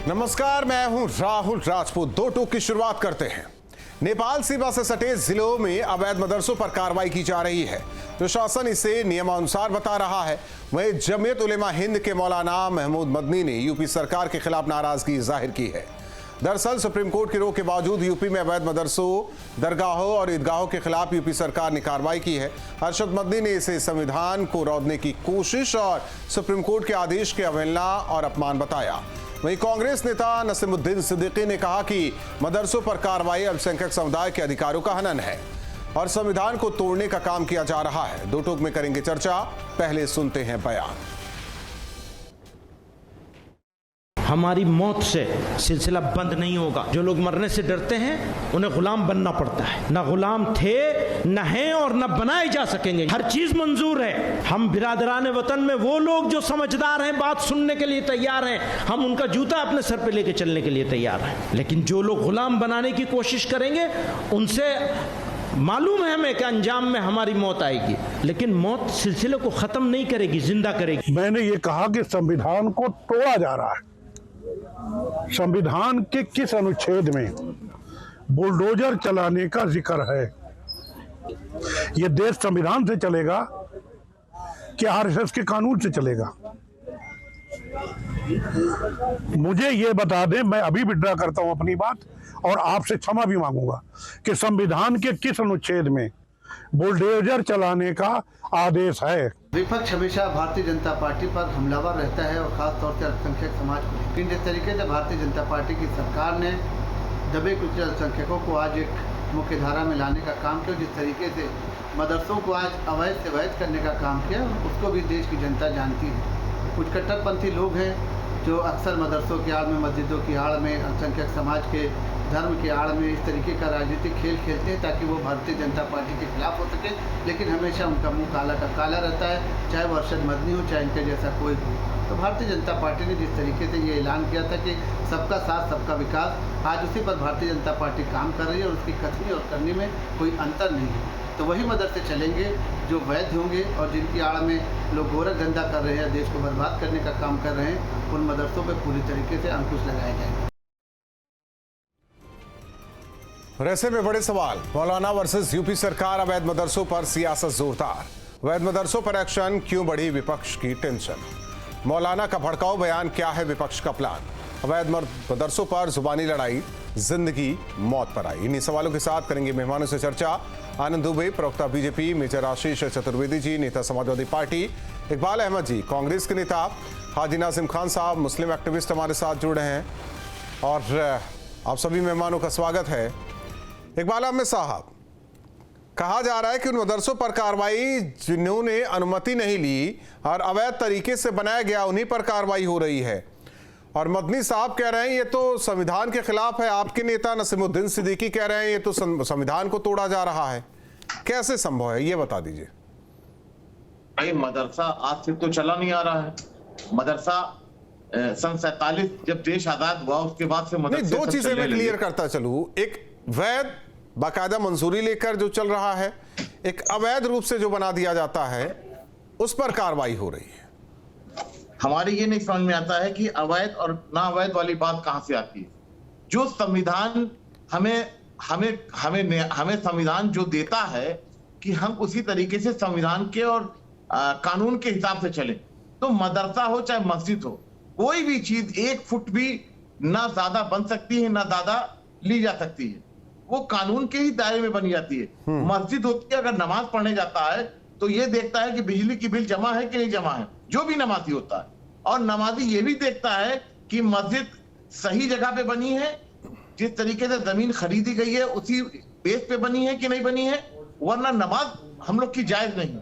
नमस्कार, मैं हूं राहुल राजपूत। दो टूक की शुरुआत करते हैं। नेपाल सीमा से सटे जिलों में अवैध मदरसों पर कार्रवाई की जा रही है। प्रशासन इसे नियमानुसार बता रहा है। वहीं जमीयत उलेमा हिंद के मौलाना महमूद मदनी ने यूपी सरकार के खिलाफ नाराजगी जाहिर की है। दरअसल सुप्रीम कोर्ट की रोक के बावजूद यूपी में अवैध मदरसों, दरगाहों और ईदगाहों के खिलाफ यूपी सरकार ने कार्रवाई की है। अरशद मदनी ने इसे संविधान को रौंदने की कोशिश और सुप्रीम कोर्ट के आदेश की अवहेलना और अपमान बताया। वहीं कांग्रेस नेता नसीमुद्दीन सिद्दीकी ने कहा कि मदरसों पर कार्रवाई अल्पसंख्यक समुदाय के अधिकारों का हनन है और संविधान को तोड़ने का काम किया जा रहा है। दो टूक में करेंगे चर्चा, पहले सुनते हैं बयान। हमारी मौत से सिलसिला बंद नहीं होगा। जो लोग मरने से डरते हैं उन्हें गुलाम बनना पड़ता है। ना गुलाम थे, न हैं और न बनाए जा सकेंगे। हर चीज मंजूर है। हम बिरादरान वतन में वो लोग जो समझदार हैं, बात सुनने के लिए तैयार हैं, हम उनका जूता अपने सर पे लेके चलने के लिए तैयार हैं। लेकिन जो लोग गुलाम बनाने की कोशिश करेंगे उनसे मालूम है हमें कि अंजाम में हमारी मौत आएगी, लेकिन मौत सिलसिले को खत्म नहीं करेगी, जिंदा करेगी। मैंने ये कहा कि संविधान को तोड़ा जा रहा है। संविधान के किस अनुच्छेद में बुलडोजर चलाने का जिक्र है? यह देश संविधान से चलेगा कि आरएसएस के कानून से चलेगा? मुझे यह बता दें, मैं अभी विड्रा करता हूं अपनी बात और आपसे क्षमा भी मांगूंगा कि संविधान के किस अनुच्छेद में बुलडोजर चलाने का आदेश है। विपक्ष हमेशा भारतीय जनता पार्टी पर हमलावर रहता है और खास तौर से अल्पसंख्यक समाज को। लेकिन जिस तरीके से भारतीय जनता पार्टी की सरकार ने दबे कुचले अल्पसंख्यकों को आज एक मुख्य धारा में लाने का काम किया, जिस तरीके से मदरसों को आज अवैध से वैध करने का काम किया, उसको भी देश की जनता जानती है। कुछ कट्टरपंथी लोग हैं जो अक्सर मदरसों की आड़ में, मस्जिदों की आड़ में, अल्पसंख्यक समाज के धर्म की आड़ में इस तरीके का राजनीतिक खेल खेलते हैं ताकि वो भारतीय जनता पार्टी के खिलाफ हो सके। लेकिन हमेशा उनका मुंह काला का काला रहता है, चाहे वो अरशद मदनी हो, चाहे इनके जैसा कोई भी। तो भारतीय जनता पार्टी ने जिस तरीके से ये ऐलान किया था कि सबका साथ सबका विकास, आज उसी पर भारतीय जनता पार्टी काम कर रही है और उसकी कथनी और करनी में कोई अंतर नहीं है। तो वही मदरसे चलेंगे जो वैध होंगे और जिनकी आड़ में लोग गोरख धंधा कर रहे हैं, देश को बर्बाद करने का काम कर रहे हैं, उन मदरसों पर पूरी तरीके से अंकुश लगाया जाएगा। ऐसे में बड़े सवाल, मौलाना वर्सेस यूपी सरकार, अवैध मदरसों पर सियासत जोरदार। अवैध मदरसों पर एक्शन, क्यों बढ़ी विपक्ष की टेंशन? मौलाना का भड़काऊ बयान, क्या है विपक्ष का प्लान? अवैध मदरसों पर जुबानी लड़ाई, जिंदगी मौत पर आई। इन्हीं सवालों के साथ करेंगे मेहमानों से चर्चा। आनंद दुबे, प्रवक्ता बीजेपी, मेजर आशीष चतुर्वेदी जी, नेता समाजवादी पार्टी, इकबाल अहमद जी, कांग्रेस के नेता, हाजी नाजिम खान साहब, मुस्लिम एक्टिविस्ट हमारे साथ जुड़ रहे हैं और आप सभी मेहमानों का स्वागत है। इकबाल अहमद साहब, कहा जा रहा है कि उन मदरसों पर कार्रवाई जिन्होंने अनुमति नहीं ली और अवैध तरीके से बनाया गया, उन्हीं पर कार्रवाई हो रही है। और मदनी साहब कह रहे हैं ये तो संविधान के खिलाफ है। आपके नेता नसीमुद्दीन सिद्दीकी कह रहे हैं ये तो संविधान को तोड़ा जा रहा है। कैसे संभव है, ये बता दीजिए। भाई, मदरसा आज से तो चला नहीं आ रहा है। मदरसा सन 47 जब देश आजाद हुआ उसके बाद से मदरसे दो चीजें मैं क्लियर करता चलूं। एक वैध बाकायदा मंजूरी लेकर जो चल रहा है, एक अवैध रूप से जो बना दिया जाता है, उस पर कार्रवाई हो रही है। हमारे ये नहीं समझ में आता है कि अवैध और ना अवैध वाली बात कहां से आती है। जो संविधान हमें संविधान जो देता है कि हम उसी तरीके से संविधान के और कानून के हिसाब से चले। तो मदरसा हो चाहे मस्जिद हो, कोई भी चीज 1 फुट भी ना ज्यादा बन सकती है ना ज्यादा ली जा सकती है। वो कानून के ही दायरे में बनी जाती है। मस्जिद होती है, अगर नमाज पढ़ने जाता है तो ये देखता है कि बिजली की बिल जमा है कि नहीं जमा है, जो भी नमाजी होता है। और नमाजी ये भी देखता है कि मस्जिद सही जगह पे बनी है, जिस तरीके से जमीन खरीदी गई है उसी बेस पे बनी है कि नहीं बनी है, वरना नमाज हम लोग की जायज नहीं।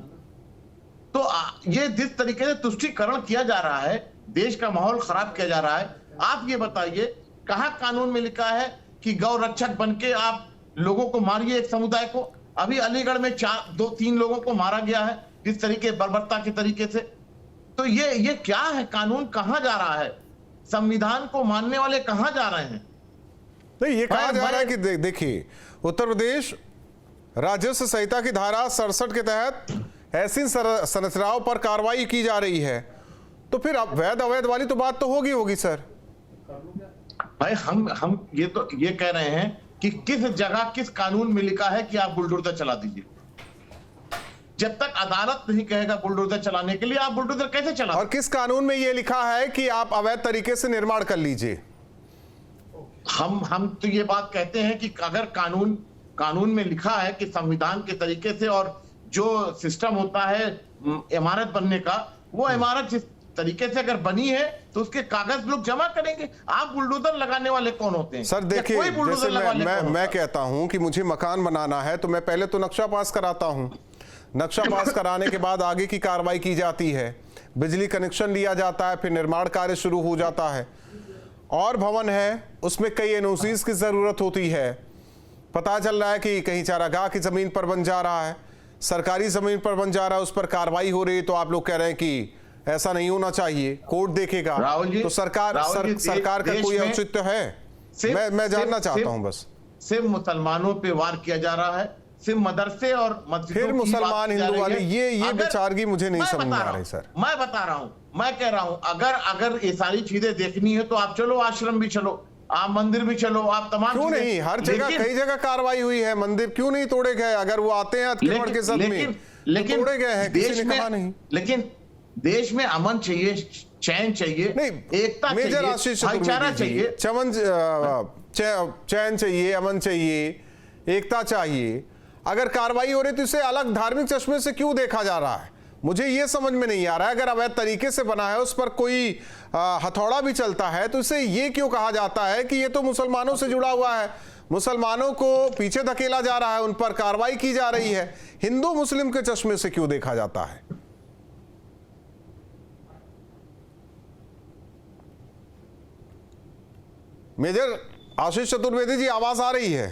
तो ये जिस तरीके से तुष्टीकरण किया जा रहा है, देश का माहौल खराब किया जा रहा है। आप ये बताइए, कहां कानून में लिखा है कि गौ रक्षक बनके आप लोगों को मारिए, एक समुदाय को? अभी अलीगढ़ में 2-3 लोगों को मारा गया है जिस तरीके बर्बरता के तरीके से। तो ये क्या है? कानून कहां जा रहा है? संविधान को मानने वाले कहां जा रहे हैं? नहीं, ये कहा जा रहा है कि देखिए, उत्तर प्रदेश राजस्व संहिता की धारा 67 के तहत ऐसी संरचनाओं पर कार्रवाई की जा रही है, तो फिर वैध अवैध वाली तो बात तो होगी सर। भाई हम ये कह रहे हैं कि किस जगह किस कानून में लिखा है कि आप बुलडोजर चला दीजिए। जब तक अदालत नहीं कहेगा बुलडोजर चलाने के लिए, आप बुलडोजर कैसे चला? और किस कानून में यह लिखा है कि आप अवैध तरीके से निर्माण कर लीजिए? हम तो ये बात कहते हैं कि अगर कानून में लिखा है कि संविधान के तरीके से, और जो सिस्टम होता है इमारत बनने का, वो इमारत जिस तरीके से अगर बनी है तो उसके कागज लोग जमा करेंगे। आप बुलडोजर लगाने वाले कौन होते हैं? सर देखिए, जैसे मैं कहता हूं कि मुझे मकान बनाना है तो मैं पहले तो नक्शा पास कराता हूं। नक्शा पास कराने के बाद आगे की कार्रवाई की जाती है, बिजली कनेक्शन लिया जाता है, फिर निर्माण कार्य शुरू हो जाता है। और भवन है उसमें कई एनओसीज की जरूरत होती है। पता चल रहा है कि कहीं चारागाह की जमीन पर बन जा रहा है, सरकारी जमीन पर बन जा रहा है, उस पर कार्रवाई हो रही है, तो आप लोग कह रहे हैं कि ऐसा नहीं होना चाहिए, कोर्ट देखेगा। तो सरकार का कोई औचित्य है? मैं जानना चाहता हूं बस। सिर्फ मुसलमानों पे वार किया जा रहा है, सिर्फ मदरसे और मस्जिदों फिर मुसलमान हिंदू वाले, ये बेचारगी मुझे नहीं समझ में आ रही सर। मैं बता रहा हूं, मैं कह रहा हूं, अगर ये सारी चीजें देखनी है तो आप चलो, आश्रम भी चलो, आप मंदिर भी चलो, आप तमाम क्यों नहीं? हर जगह कई जगह कार्रवाई हुई है, मंदिर क्यों नहीं तोड़े गए? अगर वो आते हैं हथकंडे के साथ में, लेकिन तोड़े गए हैं, किसी ने कहा नहीं। लेकिन देश में अमन चाहिए, चैन चाहिए, नहीं, एकता चाहिए, भाईचारा चाहिए, चैन चाहिए, अमन चाहिए, एकता चाहिए। अगर कार्रवाई हो रही तो इसे अलग धार्मिक चश्मे से क्यों देखा जा रहा है? मुझे यह समझ में नहीं आ रहा है। अगर अवैध तरीके से बना है, उस पर कोई हथौड़ा भी चलता है, तो इसे ये क्यों कहा जाता है कि ये तो मुसलमानों से जुड़ा हुआ है, मुसलमानों को पीछे धकेला जा रहा है, उन पर कार्रवाई की जा रही है? हिंदू मुस्लिम के चश्मे से क्यों देखा जाता है? मेजर आशीष चतुर्वेदी जी, आवाज आ रही है?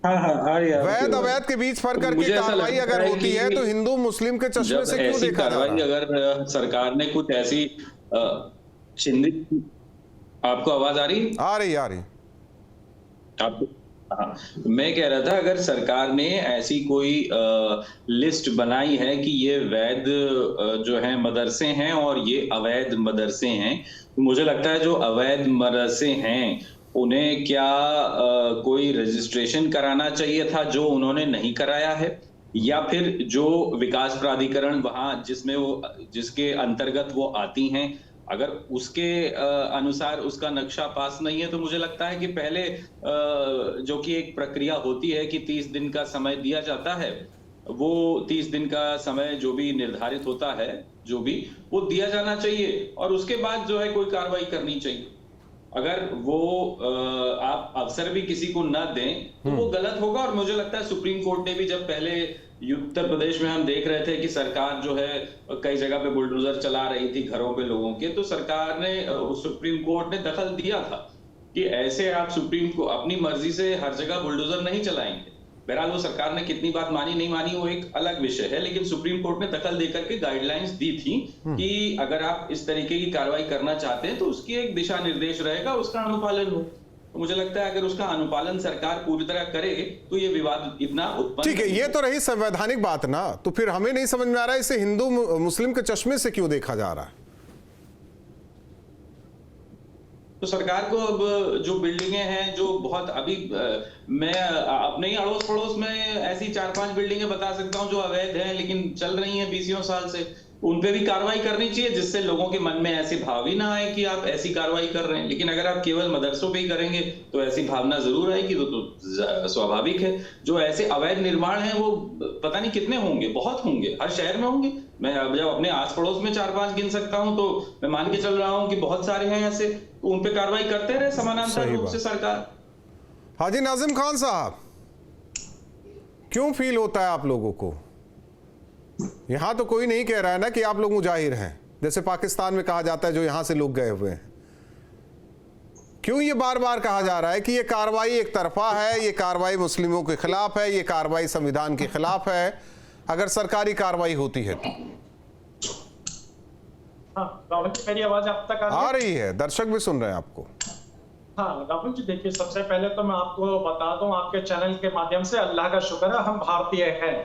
हाँ आ रही है। वैध अवैध के बीच फर्क करके कार्रवाई अगर होती है तो हिंदू मुस्लिम के चश्मे से क्यों देखा जा रहा है? अगर सरकार ने कुछ ऐसी आपको आवाज आ रही? आ रही। मैं कह रहा था, अगर सरकार ने ऐसी कोई लिस्ट बनाई है कि ये वैध जो है मदरसे हैं और ये अवैध मदरसे हैं, तो मुझे लगता है जो अवैध मदरसे हैं उन्हें क्या कोई रजिस्ट्रेशन कराना चाहिए था, जो उन्होंने नहीं कराया है, या फिर जो विकास प्राधिकरण वहां जिसके अंतर्गत वो आती हैं, अगर उसके अनुसार उसका नक्शा पास नहीं है, तो मुझे लगता है कि पहले जो कि एक प्रक्रिया होती है कि 30 दिन का समय दिया जाता है, वो 30 दिन का समय जो भी निर्धारित होता है, जो भी वो दिया जाना चाहिए, और उसके बाद जो है कोई कार्रवाई करनी चाहिए। अगर वो आप अवसर भी किसी को न दें तो वो गलत होगा। और मुझे लगता है सुप्रीम कोर्ट ने भी, जब पहले उत्तर प्रदेश में हम देख रहे थे कि सरकार जो है कई जगह पे बुलडोजर चला रही थी घरों पे लोगों के, तो सरकार ने, सुप्रीम कोर्ट ने दखल दिया था कि ऐसे आप सुप्रीम को अपनी मर्जी से हर जगह बुलडोजर नहीं चलाएंगे। बहरहाल वो सरकार ने कितनी बात मानी नहीं मानी वो एक अलग विषय है, लेकिन सुप्रीम कोर्ट ने दखल देकर के गाइडलाइंस दी थी कि अगर आप इस तरीके की कार्रवाई करना चाहते हैं तो उसकी एक दिशा निर्देश रहेगा, उसका अनुपालन हो। तो मुझे लगता है अगर उसका अनुपालन सरकार पूरी तरह करे तो ये विवाद इतना उत्पन्न। ठीक है, ये तो रही संवैधानिक बात ना, तो फिर हमें नहीं समझ में आ रहा है इसे हिंदू मुस्लिम के चश्मे से क्यों देखा जा रहा है? तो सरकार को अब जो बिल्डिंगें हैं जो बहुत अभी मैं अपने ही अड़ोस पड़ोस में ऐसी 4-5 बिल्डिंगें बता सकता हूं जो अवैध हैं लेकिन चल रही हैं 20 साल से, उन पे भी कार्रवाई करनी चाहिए, जिससे लोगों के मन में ऐसी भाव ही ना आए कि आप ऐसी कार्रवाई कर रहे हैं। लेकिन अगर आप केवल मदरसों पे ही करेंगे तो ऐसी भावना जरूर आएगी, तो स्वाभाविक है। जो ऐसे अवैध निर्माण हैं वो पता नहीं कितने होंगे, बहुत होंगे, हर शहर में होंगे। मैं जब अपने आस पड़ोस में 4-5 गिन सकता हूं तो मैं मान के चल रहा हूं कि बहुत सारे हैं ऐसे, तो उन पे कार्रवाई करते रहे समानांतर रूप से सरकार। हाजी नाजिम खान साहब, क्यों फील होता है आप लोगों को? यहां तो कोई नहीं कह रहा है ना कि आप लोग मुजाहिर हैं, जैसे पाकिस्तान में कहा जाता है जो यहां से लोग गए हुए हैं। क्यों ये बार बार कहा जा रहा है कि ये कार्रवाई एक तरफा है, ये कार्रवाई मुस्लिमों के खिलाफ है, ये कार्रवाई संविधान के खिलाफ है, अगर सरकारी कार्रवाई होती है तो? राहुल जी, मेरी आवाज आप तक आ रही है, दर्शक भी सुन रहे हैं आपको। हाँ राहुल जी, देखिए सबसे पहले तो मैं आपको बता दूं, आपके चैनल के माध्यम से अल्लाह का शुक्र है हम भारतीय हैं।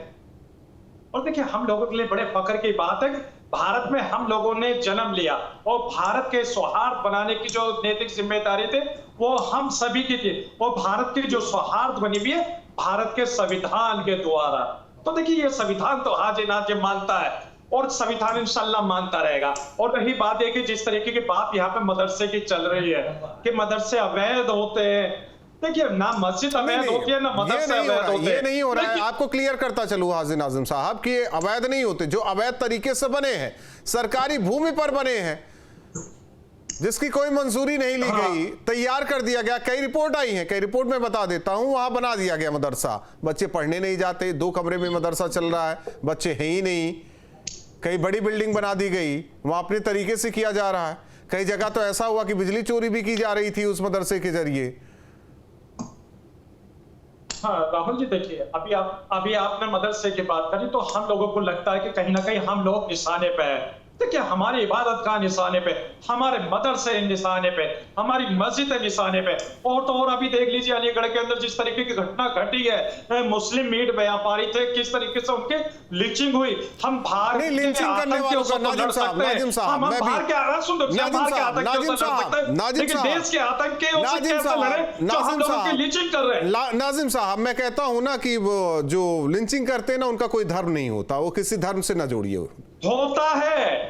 और देखिए हम लोगों के लिए बड़े फख्र की बात है कि भारत में हम लोगों ने जन्म लिया और भारत के सौहार्द बनाने की जो नैतिक जिम्मेदारी थी वो हम सभी की थी। और भारत की जो सौहार्द बनी हुई है भारत के संविधान के द्वारा। तो देखिए ये संविधान तो हाजी नाजिम मानता है और संविधान इंशाल्लाह मानता रहेगा। और रही बात है कि जिस तरीके की बात यहाँ पे मदरसे की चल रही है कि मदरसे अवैध होते हैं, देखिए ना मस्जिद अवैध होती है ना मदरसे अवैध होते हैं। ये नहीं हो रहा है। आपको क्लियर करता चलूं हाजी नाजिम साहब कि ये अवैध नहीं होते, जो अवैध तरीके से बने हैं, सरकारी भूमि पर बने हैं, जिसकी कोई मंजूरी नहीं ली गई, तैयार कर दिया गया। कई रिपोर्ट आई है, कई रिपोर्ट में बता देता हूं, वहां बना दिया गया मदरसा, बच्चे पढ़ने नहीं जाते, 2 कमरे में मदरसा चल रहा है, बच्चे हैं ही नहीं। कई बड़ी बिल्डिंग बना दी गई, वहां अपने तरीके से किया जा रहा है। कई जगह तो ऐसा हुआ कि बिजली चोरी भी की जा रही थी उस मदरसे के जरिए। हाँ राहुल जी, देखिए अभी आपने मदरसे की बात करी तो हम लोगों को लगता है कि कहीं ना कहीं हम लोग निशाने पे हैं। देखिए हमारी इबादत का निशाने पे, हमारे मदरसे निशाने पे, हमारी मस्जिद निशाने पे। और तो और अभी देख लीजिए अलीगढ़ के अंदर जिस तरीके की घटना घटी है, मुस्लिम मीट व्यापारी थे, किस तरीके से उनके लिंचिंग हुई। हम बाहर नहीं लिंचिंग करने वालों का नाजिम साहब मैं भी नाजिम साहब मैं कहता हूं ना कि वो जो लिंचिंग करते हैं ना उनका कोई धर्म नहीं होता, वो किसी धर्म से ना जोड़िए। होता है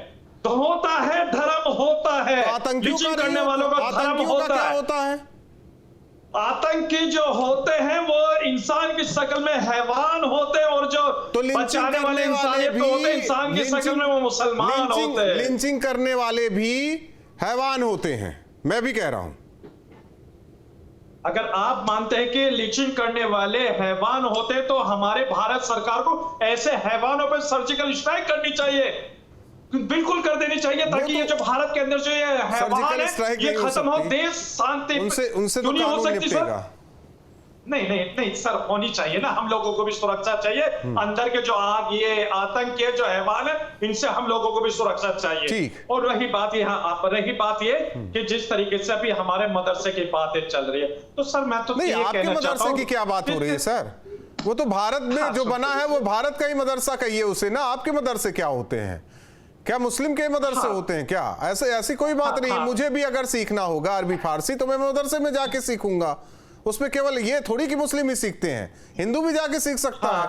धर्म होता है, आतंकियों करने वालों का धर्म होता है। आतंकी जो होते हैं वो इंसान की शक्ल में हैवान होते हैं और जो तो बचाने वाले इंसान की शक्ल में वो मुसलमान होते हैं। लिंचिंग करने वाले भी हैवान होते हैं, मैं भी कह रहा हूं। अगर आप मानते हैं कि लिंचिंग करने वाले हैवान होते तो हमारे भारत सरकार को ऐसे हैवानों पर सर्जिकल स्ट्राइक करनी चाहिए, बिल्कुल कर देनी चाहिए, ताकि ये जो भारत के अंदर जो ये हैवान है ये खत्म हो, देश शांति उनसे तो कानून निपटेगा। नहीं सर, होनी चाहिए ना, हम लोगों को भी सुरक्षा चाहिए। अंदर के जो आग ये आतंक के जो हैवान है इनसे हम लोगों को भी सुरक्षा चाहिए। और रही बात ये कि जिस तरीके से अभी हमारे मदरसे की बातें चल रही है, तो सर मैं तो नहीं, आपके मदरसे की क्या बात हो रही है सर? वो तो भारत में जो बना है वो भारत का ही मदरसा कहिए उसे ना। आपके मदरसे क्या होते हैं? क्या मुस्लिम के मदरसे होते हैं क्या? ऐसी कोई बात नहीं। मुझे भी अगर सीखना होगा अरबी फारसी तो मैं मदरसे में जाके सीखूंगा। उसमें केवल ये थोड़ी कि मुस्लिम ही सीखते हैं, हिंदू भी जाके सीख सकता है।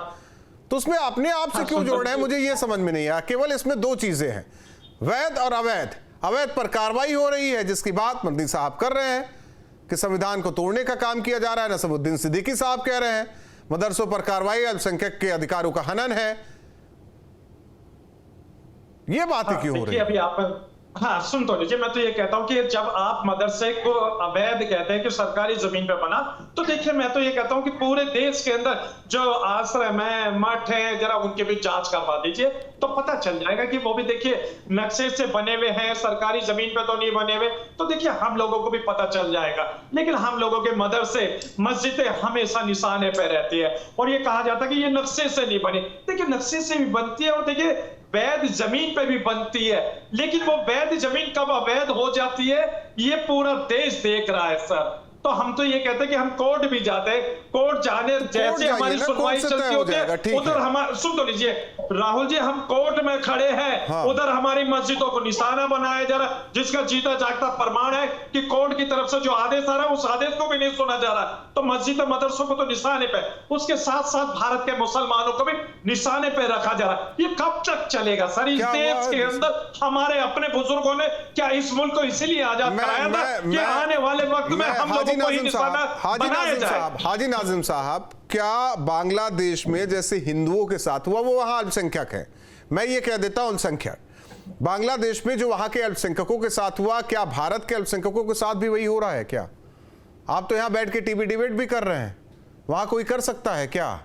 तो उसमें अपने आप से क्यों जोड़ रहे हैं, मुझे ये समझ में नहीं आया। केवल इसमें 2 चीजें हैं, वैध और अवैध। अवैध पर कार्रवाई हो रही है जिसकी बात मदनी साहब कर रहे हैं कि संविधान को तोड़ने का काम किया जा रहा है। नसरुद्दीन सिद्दीकी साहब कह रहे हैं मदरसों पर कार्रवाई अल्पसंख्यक के अधिकारों का हनन है। ये बातें क्यों हो रही है? अभी आप सुन तो लीजिए, मैं तो ये कहता हूं कि जब आप मदरसे को अवैध कहते हैं कि सरकारी जमीन पे बना, तो देखिए मैं तो ये कहता हूं कि पूरे देश के अंदर जो आश्रम है, मठ है, जरा उनके भी जांच करवा दीजिए तो पता चल जाएगा कि वो भी देखिए नक्शे से बने हुए हैं, सरकारी जमीन पे तो नहीं बने हुए। तो देखिए हम लोगों को भी पता चल जाएगा। लेकिन हम लोगों के मदरसे मस्जिदें हमेशा निशाने पे रहती है और ये कहा जाता है कि ये नक्शे से नहीं बनी। देखिए नक्शे से भी बनती है और देखिए वैध जमीन पे भी बनती है, लेकिन वो वैध जमीन कब अवैध हो जाती है ये पूरा देश देख रहा है सर। तो हम तो ये कहते हैं कि हम कोर्ट भी जाते हैं, कोर्ट जाने जैसे हमारी सुनवाई चलती होती है उधर हमारा, सुन तो लीजिए राहुल जी, हम कोर्ट में खड़े हैं, उधर हमारी मस्जिदों को निशाना बनाया जा रहा है, जिसका जीता जागता प्रमाण है कि कोर्ट की तरफ से जो आदेश आ रहा है उस आदेश को भी नहीं सुना जा रहा। तो मस्जिद मदरसों को तो निशाने पे, उसके साथ साथ भारत के मुसलमानों को भी निशाने पे रखा जा रहा है। ये कब तक चलेगा सर? इस देश के अंदर हमारे अपने बुजुर्गों ने क्या इस मुल्क को इसीलिए आजाद कराया था कि आने वाले वक्त में हम लोग हाजी नाजिम साहब, क्या बांग्लादेश में जैसे हिंदुओं के साथ हुआ, वो वहां अल्पसंख्यक है, मैं ये कह देता हूं अल्पसंख्यक, बांग्लादेश में जो वहां के अल्पसंख्यकों के साथ हुआ, क्या भारत के अल्पसंख्यकों के साथ भी वही हो रहा है क्या? आप तो यहां बैठ के टीवी डिबेट भी कर रहे हैं, वहां कोई कर सकता है क्या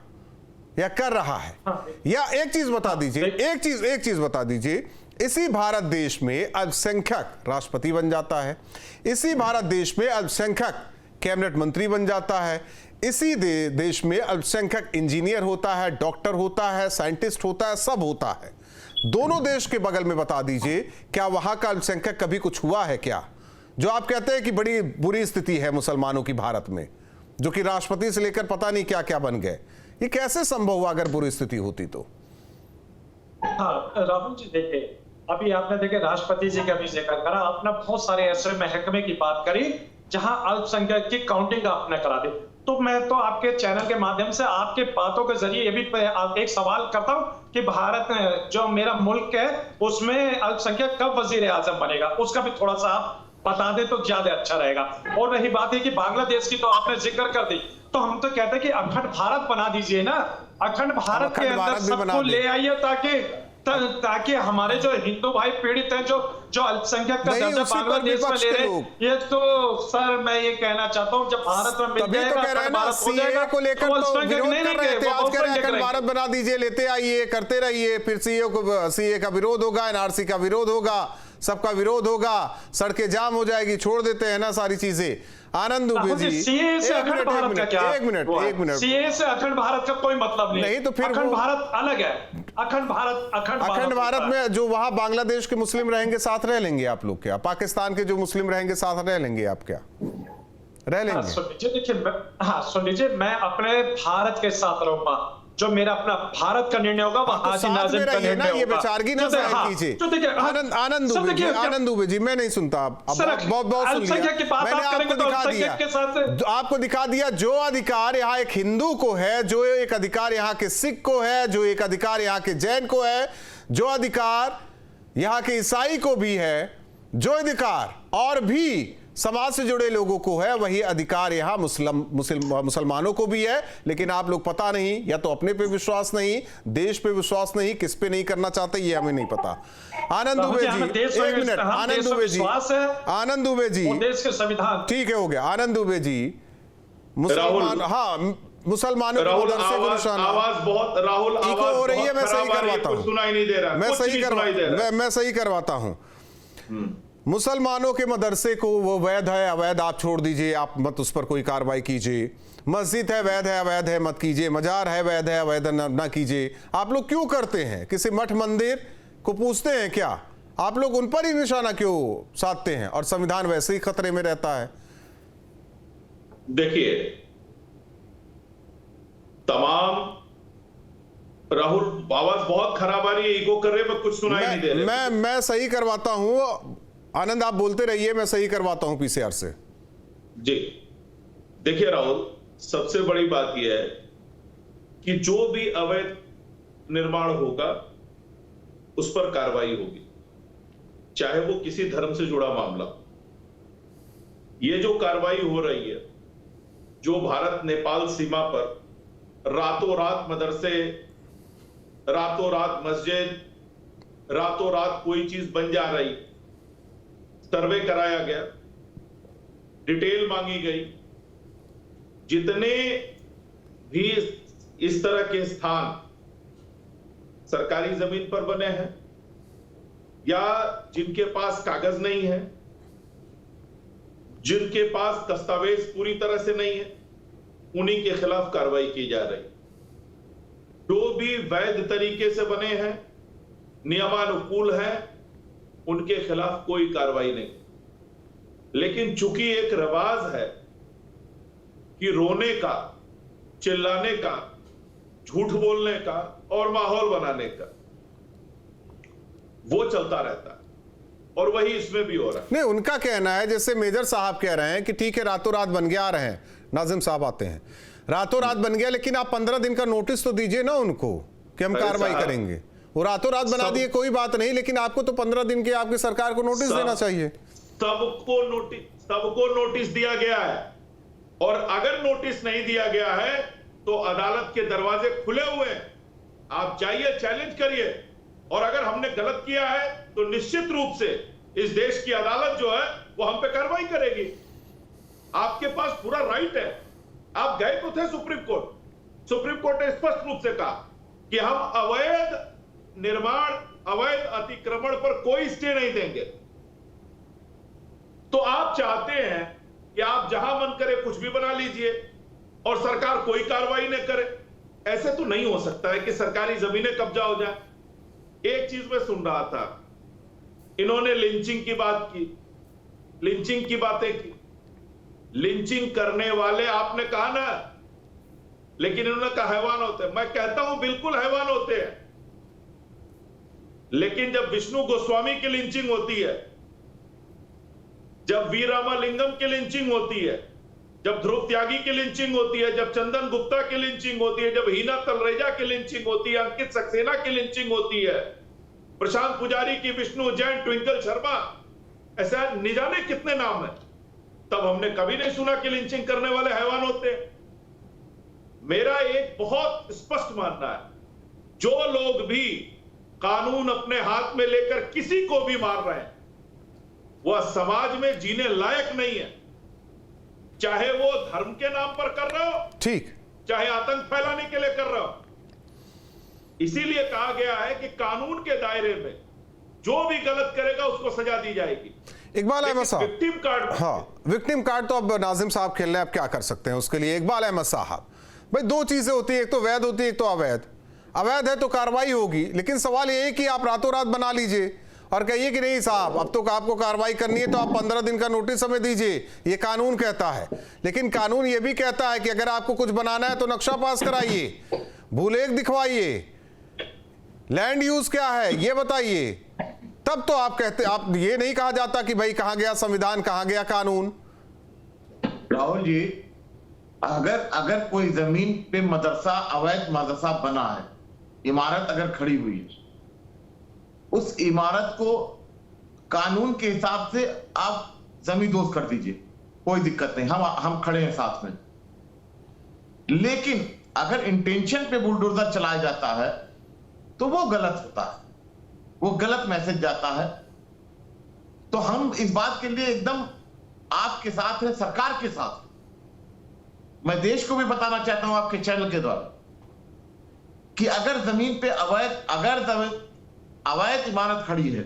या कर रहा है? या एक चीज बता दीजिए, एक चीज बता दीजिए, इसी भारत देश में अल्पसंख्यक राष्ट्रपति बन जाता है, इसी भारत देश में अल्पसंख्यक कैबिनेट मंत्री बन जाता है, इसी देश में अल्पसंख्यक इंजीनियर होता है, डॉक्टर होता है, साइंटिस्ट होता है, सब होता है। दोनों देश के बगल में बता दीजिए, क्या वहां का अल्पसंख्यक कभी कुछ हुआ है क्या? जो आप कहते हैं कि बड़ी बुरी स्थिति है मुसलमानों की भारत में, जो कि राष्ट्रपति से लेकर पता नहीं क्या क्या बन गए, ये कैसे संभव हुआ अगर बुरी स्थिति होती तो? हाँ राहुल जी, देखिए अभी आपने देखे राष्ट्रपति जी का भी जिक्र करा, आपने बहुत सारे ऐसे महकमे की बात करी जहां अल्पसंख्यक की काउंटिंग आपने करा दी। तो मैं तो आपके चैनल के माध्यम से आपके बातों के जरिए ये भी एक सवाल करता हूं कि भारत जो मेरा मुल्क है उसमें अल्पसंख्यक कब वजीर आजम बनेगा, उसका भी थोड़ा सा आप बता दे तो ज्यादा अच्छा रहेगा। और रही बात है कि बांग्लादेश की तो आपने जिक्र कर दी, तो हम तो कहते हैं कि अखंड भारत बना दीजिए ना, अखंड भारत के अंदर सबको ले आइए ताकि हमारे जो हिंदू भाई पीड़ित हैं, जो अल्पसंख्यक का दर्जा बांग्लादेश में ले रहे हैं, ये तो सर मैं ये कहना चाहता हूँ जब भारत में मिल जाएगा अखंड भारत हो जाएगा को लेकर तो विरोध कर रहे थे, आज कह रहे हैं अखंड भारत बना दीजिए, लेते आइए, करते रहिए, फिर सीए का विरोध होगा, एनआरसी का विरोध होगा, सबका विरोध होगा, सड़कें जाम हो जाएगी, छोड़ देते हैं ना सारी चीजें। आनंद दुबे जी, सीए से अखंड भारत का क्या? एक मिनट सीए से अखंड भारत का कोई मतलब नहीं तो फिर अखंड भारत अलग है। अखंड भारत में जो वहां बांग्लादेश के मुस्लिम रहेंगे साथ रह लेंगे आप लोग क्या? पाकिस्तान के जो मुस्लिम रहेंगे साथ रह लेंगे आप क्या? रह लेंगे? सुन लीजिए, मैं अपने भारत के साथ रहूंगा, जो मेरा अपना भारत का निर्णय होगा वह हाजी नाज़िम का निर्णय होगा। ये बेचारगी ना जाहिर कीजिए। आनंद दुबे जी, मैं नहीं सुनता, बहुत सुन लिया मैंने, आपको दिखा दिया जो अधिकार यहाँ एक हिंदू को है, जो एक अधिकार यहाँ के सिख को है, जो एक अधिकार यहाँ के जैन को है, जो अधिकार यहाँ के ईसाई को भी है, जो अधिकार और भी समाज से जुड़े लोगों को है, वही अधिकार यहाँ मुसलमानों को भी है। लेकिन आप लोग पता नहीं, या तो अपने पे विश्वास नहीं, देश पे विश्वास नहीं, किस पे नहीं करना चाहते ये हमें नहीं पता। आनंद दुबे जी, एक मिनट, आनंद दुबे जी, देश के संविधान, ठीक है, हो गया। आनंद दुबे जी, मुसलमान, हाँ, मुसलमानों को मदरसे को निशाना, आवाज बहुत, राहुल आवाज हो रही है, मैं सही करवाता हूँ, सुनाई नहीं दे रहा, मैं सही करवाता हूँ। मुसलमानों के मदरसे को वो वैध है अवैध आप छोड़ दीजिए, आप मत उस पर कोई कार्रवाई कीजिए। मस्जिद है वैध है अवैध है मत कीजिए, मजार है वैध है अवैध ना कीजिए। आप लोग क्यों करते हैं? किसी मठ मंदिर को पूछते हैं क्या? आप लोग उन पर ही निशाना क्यों साधते हैं? और संविधान वैसे ही खतरे में रहता है। देखिए, तमाम, राहुल आवाज बहुत खराब आ रही है, इको कर रहे, मैं कुछ सुनाई नहीं दे रहा। मैं सही करवाता हूं, आनंद आप बोलते रहिए, मैं सही करवाता हूं पीसीआर से। जी देखिए राहुल, सबसे बड़ी बात यह है कि जो भी अवैध निर्माण होगा उस पर कार्रवाई होगी, चाहे वो किसी धर्म से जुड़ा मामला। ये जो कार्रवाई हो रही है, जो भारत नेपाल सीमा पर रातों रात मदरसे, रातों रात मस्जिद, रातों रात कोई चीज बन जा रही, सर्वे कराया गया, डिटेल मांगी गई, जितने भी इस तरह के स्थान सरकारी जमीन पर बने हैं या जिनके पास कागज नहीं है, जिनके पास दस्तावेज पूरी तरह से नहीं है, उन्हीं के खिलाफ कार्रवाई की जा रही। जो भी वैध तरीके से बने हैं, नियमानुकूल हैं, उनके खिलाफ कोई कार्रवाई नहीं। लेकिन चूंकि एक रिवाज है कि रोने का, चिल्लाने का, झूठ बोलने का और माहौल बनाने का, वो चलता रहता है और वही इसमें भी हो रहा है। नहीं, उनका कहना है, जैसे मेजर साहब कह रहे हैं कि ठीक है रातों रात बन गया, आ रहे हैं, नाजिम साहब आते हैं, रातों रात बन गया, लेकिन आप 15 दिन का नोटिस तो दीजिए ना उनको कि हम कार्रवाई करेंगे। वो रातों रात बना दिए कोई बात नहीं, लेकिन आपको तो 15 दिन के आपकी सरकार को नोटिस देना चाहिए। सबको नोटिस दिया गया है, और अगर नोटिस नहीं दिया गया है तो अदालत के दरवाजे खुले हुए हैं, आप जाइए, चैलेंज करिए, और अगर हमने गलत किया है तो निश्चित रूप से इस देश की अदालत जो है वो हम पे कार्रवाई करेगी। आपके पास पूरा राइट है। आप गए तो थे सुप्रीम कोर्ट ने स्पष्ट रूप से कहा कि हम अवैध निर्माण, अवैध अतिक्रमण पर कोई स्टे नहीं देंगे। तो आप चाहते हैं कि आप जहां मन करे कुछ भी बना लीजिए और सरकार कोई कार्रवाई न करे। ऐसे तो नहीं हो सकता है कि सरकारी जमीनें कब्जा हो जाए। एक चीज मैं सुन रहा था, इन्होंने लिंचिंग की बात की, लिंचिंग की बातें की। लिंचिंग करने वाले आपने कहा ना, लेकिन इन्होंने कहा हैवान होते हैं। मैं कहता हूं बिल्कुल हैवान होते हैं। लेकिन जब विष्णु गोस्वामी की लिंचिंग होती है, जब वी रामालिंगम की लिंचिंग होती है, जब ध्रुव त्यागी की लिंचिंग होती है, जब चंदन गुप्ता की लिंचिंग होती है, जब हीना तलरेजा की लिंचिंग होती है, अंकित सक्सेना की लिंचिंग होती है, प्रशांत पुजारी की, विष्णु जैन, ट्विंकल शर्मा, ऐसा न जाने कितने नाम है, तब हमने कभी नहीं सुना कि लिंचिंग करने वाले हैवान होते हैं। मेरा एक बहुत स्पष्ट मानना है, जो लोग भी कानून अपने हाथ में लेकर किसी को भी मार रहे हैं, वह समाज में जीने लायक नहीं है, चाहे वो धर्म के नाम पर कर रहे हो, ठीक, चाहे आतंक फैलाने के लिए कर रहे हो। इसीलिए कहा गया है कि कानून के दायरे में जो भी गलत करेगा उसको सजा दी जाएगी। इकबाल अहमद साहब, विक्टिम कार्ड, हाँ, विक्टिम कार्ड तो अब नाजिम साहब खेल रहे हैं, अब क्या कर सकते हैं उसके लिए। इकबाल अहमद साहब, भाई दो चीजें होती है, एक तो वैध होती है, एक तो अवैध। अवैध है तो कार्रवाई होगी, लेकिन सवाल ये है कि आप रातों रात बना लीजिए और कहिए कि नहीं साहब अब तो आपको कार्रवाई करनी है तो आप 15 दिन का नोटिस हमें दीजिए, ये कानून कहता है। लेकिन कानून ये भी कहता है कि अगर आपको कुछ बनाना है तो नक्शा पास कराइए, भूलेख दिखवाइए, लैंड यूज क्या है ये बताइए, तब तो आप कहते, आप ये नहीं कहा जाता कि भाई कहां गया संविधान, कहां गया कानून। राहुल जी, अगर कोई जमीन पे मदरसा, अवैध मदरसा बना है, इमारत अगर खड़ी हुई है, उस इमारत को कानून के हिसाब से आप जमींदोज कर दीजिए, कोई दिक्कत नहीं, हम खड़े हैं साथ में। लेकिन अगर इंटेंशन पे बुलडोजर चलाया जाता है तो वो गलत होता है, वो गलत मैसेज जाता है। तो हम इस बात के लिए एकदम आपके साथ हैं, सरकार के साथ। मैं देश को भी बताना चाहता हूं आपके चैनल के द्वारा कि अगर जमीन पे अवैध इमारत खड़ी है,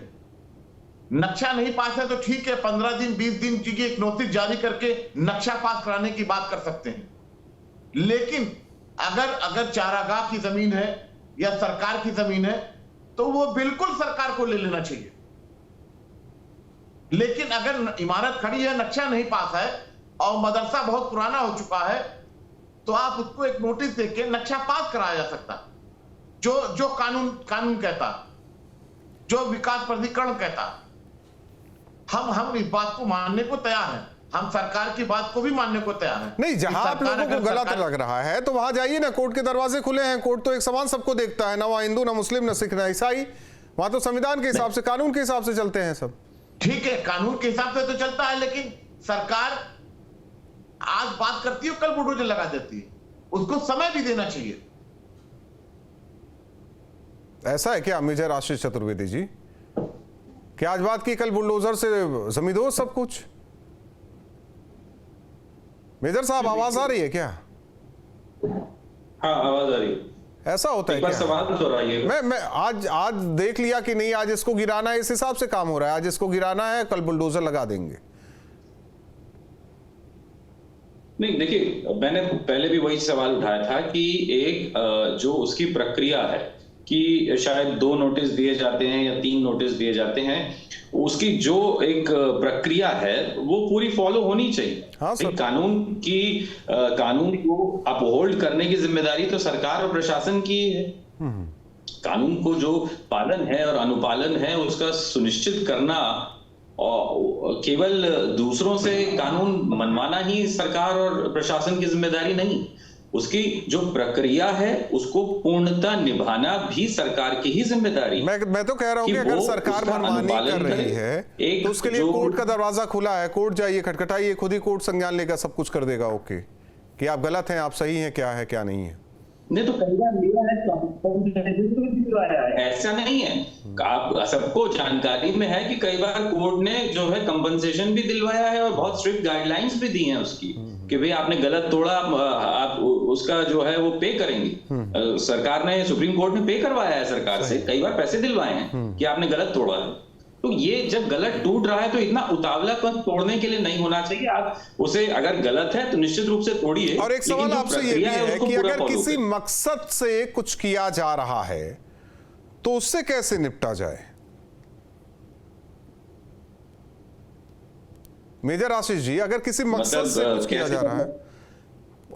नक्शा नहीं पास है तो ठीक है, 15 दिन 20 दिन की एक नोटिस जारी करके नक्शा पास कराने की बात कर सकते हैं। लेकिन अगर चारागाह की जमीन है या सरकार की जमीन है तो वो बिल्कुल सरकार को ले लेना चाहिए। लेकिन अगर इमारत खड़ी है, नक्शा नहीं पास है और मदरसा बहुत पुराना हो चुका है, तो आप उसको एक नोटिस देके नक्शा पास कराया जा सकता, जो कानून कहता, जो विकास प्राधिकरण कहता। हम इस बात को मानने को तैयार हैं, हम सरकार की बात को भी मानने को तैयार हैं। नहीं, जहां आप लोगों को गलत लग रहा है तो वहां जाइए ना, कोर्ट के दरवाजे खुले हैं, कोर्ट तो एक समान सबको देखता है, ना वहां हिंदू, ना मुस्लिम, ना सिख, ना ईसाई, वहां तो संविधान के हिसाब से, कानून के हिसाब से चलते हैं सब। ठीक है, कानून के हिसाब से तो चलता है, लेकिन सरकार आज बात करती है, कल बुलडोजर लगा देती है, उसको समय भी देना चाहिए। ऐसा है क्या मेजर आशीष चतुर्वेदी जी, कि आज बात की, कल बुलडोजर से जमींदोज सब कुछ? मेजर साहब आवाज आ रही है क्या? हाँ, आवाज आ रही है। ऐसा होता है क्या? सवाल तो रहा मैं आज देख लिया कि नहीं, आज इसको गिराना है, इस हिसाब से काम हो रहा है, आज इसको गिराना है, कल बुलडोजर लगा देंगे। नहीं, देखिए, मैंने पहले भी वही सवाल उठाया था कि एक जो उसकी प्रक्रिया है कि शायद 2 नोटिस दिए जाते हैं या 3 नोटिस दिए जाते हैं, उसकी जो एक प्रक्रिया है वो पूरी फॉलो होनी चाहिए। हाँ, कानून को अपहोल्ड करने की जिम्मेदारी तो सरकार और प्रशासन की है। कानून को जो पालन है और अनुपालन है उसका सुनिश्चित करना, और केवल दूसरों से कानून मनवाना ही सरकार और प्रशासन की जिम्मेदारी नहीं, उसकी जो प्रक्रिया है उसको पूर्णतः निभाना भी सरकार की ही जिम्मेदारी। मैं तो कह रहा हूं कि अगर सरकार मनमानी कर रही है तो उसके लिए कोर्ट का दरवाजा खुला है, कोर्ट जाइए, खटखटाइए, खुद ही कोर्ट संज्ञान लेगा, सब कुछ कर देगा, ओके, कि आप गलत हैं, आप सही हैं, क्या है क्या नहीं है। नहीं तो कई बार ऐसा नहीं है, आप सबको जानकारी में है कि कई बार कोर्ट ने जो है कंपनसेशन भी दिलवाया है और बहुत स्ट्रिक्ट गाइडलाइंस भी दी हैं उसकी कि भाई आपने गलत तोड़ा, आप उसका जो है वो पे करेंगे। सरकार ने, सुप्रीम कोर्ट ने पे करवाया है सरकार से, कई बार पैसे दिलवाए हैं कि आपने गलत तोड़ा है। तो ये जब गलत टूट रहा है तो इतना उतावलापन तोड़ने के लिए नहीं होना चाहिए। आप उसे अगर गलत है तो निश्चित रूप से तोड़िए। और एक सवाल आपसे ये भी है कि अगर किसी मकसद से कुछ किया जा रहा है तो उससे कैसे निपटा जाए? मेजर आशीष जी, अगर किसी मकसद से कुछ किया जा रहा है,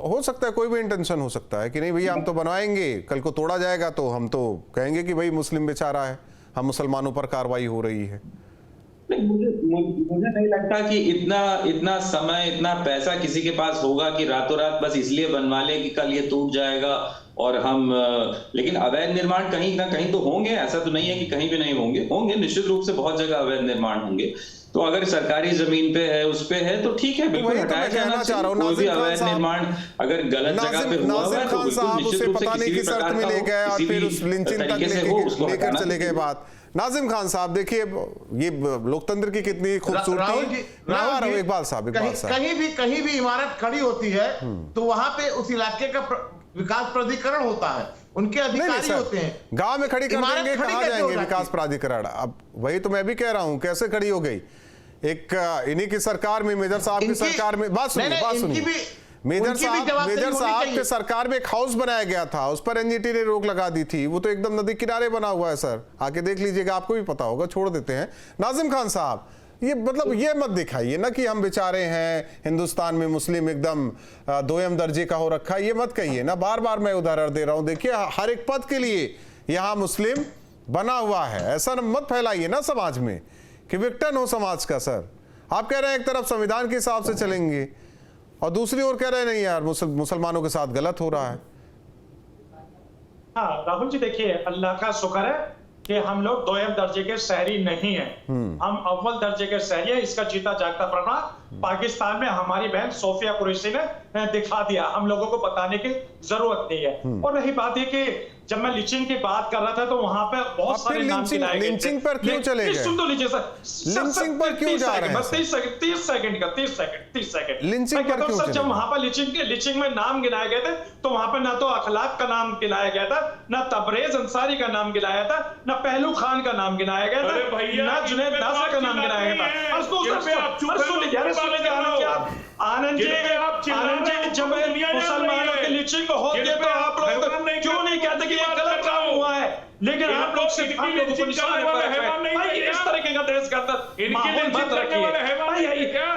हो सकता है कोई भी इंटेंशन हो सकता है कि नहीं भैया हम तो बनवाएंगे, कल को तोड़ा जाएगा तो हम तो कहेंगे कि भाई मुस्लिम बेचारा है, हम मुसलमानों पर कार्रवाई हो रही है? मुझे नहीं लगता कि इतना समय, इतना पैसा किसी के पास होगा कि रातों रात बस इसलिए बनवा ले कि कल ये टूट जाएगा और हम। लेकिन अवैध निर्माण कहीं ना कहीं तो होंगे, ऐसा तो नहीं है कि कहीं भी नहीं होंगे, निश्चित रूप से बहुत जगह अवैध निर्माण होंगे। तो अगर सरकारी जमीन पे है, उस पे है तो ठीक है, बिल्कुल हटाया जाना चाहिए। कोई भी अवैध निर्माण अगर गलत जगह पे हुआ है तो बिल्कुल निश्चित रूप से किसी भी प्रकार का हो, किसी भी तरीके से हो, उसको लेकर चले गए बात। नाजिम खान साहब, देखिए ये लोकतंत्र की कितनी खूबसूरती। इकबाल साहब, कहीं भी इमारत खड़ी होती है तो वहां पे उस इलाके का विकास प्राधिकरण होता है, उनके अधिकारी होते हैं। गांव में खड़ी कर देंगे, कहां जाएंगे विकास प्राधिकरण? अब वही तो मैं भी कह रहा हूं, कैसे खड़ी हो गई? एक इन्हीं की सरकार में, मेजर साहब की सरकार में, बात सुनिए, मेजर साहब के सरकार में एक हाउस बनाया गया था, उस पर एनजीटी ने रोक लगा दी थी। वो तो एकदम नदी किनारे बना हुआ है सर, आके देख लीजिएगा, आपको भी पता होगा। छोड़ देते हैं। नाजिम खान साहब, ये मतलब ये मत दिखाइए ना कि हम बेचारे हैं, हिंदुस्तान में मुस्लिम एकदम दोयम दर्जे का हो रखा है, ये मत कहिए ना। बार बार मैं उदाहरण दे रहा हूं, देखिए हर एक पद के लिए यहां मुस्लिम बना हुआ है। ऐसा मत फैलाइए ना समाज में कि विक्टिम हो समाज का। सर आप कह रहे हैं एक तरफ संविधान के हिसाब से चलेंगे और दूसरी ओर कह रहे हैं नहीं यार मुसलमानों के साथ गलत हो रहा है। हाँ राहुल जी, देखिए अल्लाह का शुक्र है कि हम लोग दोयम दर्जे के शहरी नहीं हैं, हम अव्वल दर्जे के शहरी हैं। इसका जीता जागता प्रमाण पाकिस्तान में हमारी बहन सोफिया कुरैशी ने दिखा दिया, हम लोगों को बताने की जरूरत नहीं है। और रही बात ये कि जब मैं लिंचिंग की बात कर रहा था तो वहां पे बहुत सारे नाम गिनाए गए थे। लिंचिंग पर क्यों चले गए? सुन तो लीजिए सर, लिंचिंग पर क्यों जा रहे हैं? 30 सेकंड का लिंचिंग पर क्यों चले? जब वहां पर लिंचिंग में नाम गिनाए गए थे तो वहां पर ना तो अखलाक का नाम गिनाया गया था, ना तबरेज अंसारी का नाम गिनाया था, ना पहलू खान का नाम गिनाया गया था, ना जुनैद नासिर का नाम गिनाया गया था। आनंद जी जब मुसलमानों की लिंचिंग होती है तो आप लोग क्यों नहीं कहते कि ये गलत काम हुआ है? लेकिन आप लोग सिर्फ हम लोगों को निशाने पर रख भाई, इस तरीके का देश का माहौल मत रखिए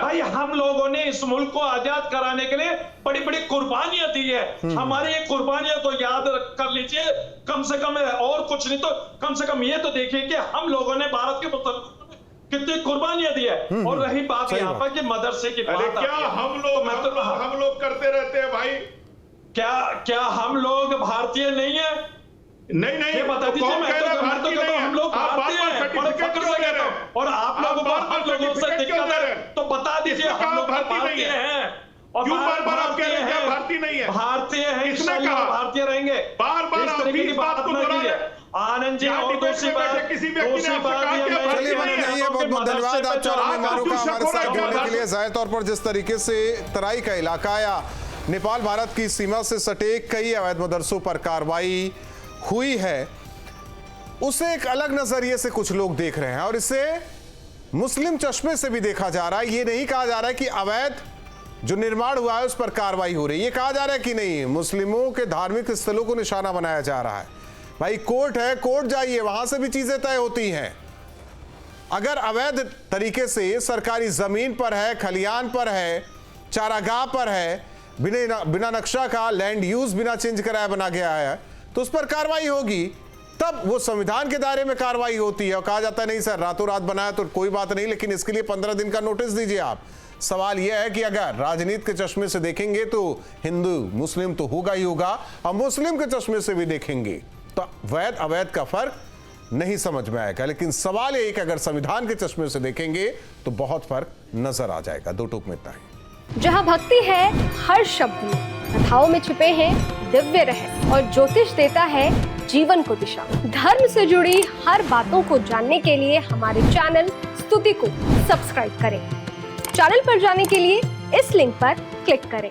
भाई। हम लोगों ने इस मुल्क को आजाद कराने के लिए बड़ी बड़ी कुर्बानियां दी है। हमारी ये कुर्बानियां तो याद कर लीजिए, कम से कम, और कुछ नहीं तो कम से कम ये तो देखिए कि हम लोगों ने भारत के मुसलमानों कितनी कुर्बानियां दी है। और रही बात यहाँ पर कि मदरसे की बात, क्या हम लोग करते रहते हैं भाई? क्या हम लोग भारतीय नहीं है? नहीं, ये बता दीजिए। मैं तो कहता हूं हम लोग भारतीय हैं, बड़े फक्र से कहता हूं। और आप लोगों को हम लोगों से दिक्कत है तो बता दीजिए हम लोग भारतीय हैं। और बार आप कह रहे हैं भारतीय नहीं है? भारतीय हैं, इंशाअल्लाह भारतीय रहेंगे। बार इस तरीके की बात मत कीजिए आनंद जी। और दूसरी बात चलिए बहुत बहुत धन्यवाद आप चारों मेहमानों का हमारे साथ जुड़ने के लिए। जाहिर तौर पर जिस तरीके से तराई का इलाका या नेपाल भारत की सीमा से सटे कई अवैध मदरसों पर कार्रवाई हुई है, उसे एक अलग नजरिए से कुछ लोग देख रहे हैं और इसे मुस्लिम चश्मे से भी देखा जा रहा है। ये नहीं कहा जा रहा है कि अवैध जो निर्माण हुआ है उस पर कार्रवाई हो रही है, ये कहा जा रहा है कि नहीं मुस्लिमों के धार्मिक स्थलों को निशाना बनाया जा रहा है। भाई कोर्ट है, कोर्ट जाइए, वहां से भी चीजें तय होती हैं। अगर अवैध तरीके से सरकारी जमीन पर है, खलियान पर है, चारागाह पर है, बिना नक्शा का लैंड यूज बिना चेंज कराया बना गया है तो उस पर कार्रवाई होगी, तब वो संविधान के दायरे में कार्रवाई होती है। और कहा जाता है नहीं सर रातों रात बनाया तो कोई बात नहीं, लेकिन इसके लिए 15 दिन का नोटिस दीजिए आप। सवाल यह है कि अगर राजनीति के चश्मे से देखेंगे तो हिंदू मुस्लिम तो होगा ही होगा, और मुस्लिम के चश्मे से भी देखेंगे तो वैध अवैध का फर्क नहीं समझ में आएगा। लेकिन सवाल यह है कि अगर संविधान के चश्मे से देखेंगे तो बहुत फर्क नजर आ जाएगा। दो टूक में इतना ही। जहां भक्ति है हर शब्द में, कथाओं में छुपे हैं दिव्य रहस्य और ज्योतिष देता है जीवन को दिशा। धर्म से जुड़ी हर बातों को जानने के लिए हमारे चैनल स्तुति को सब्सक्राइब करें। चैनल पर जाने के लिए इस लिंक पर क्लिक करें।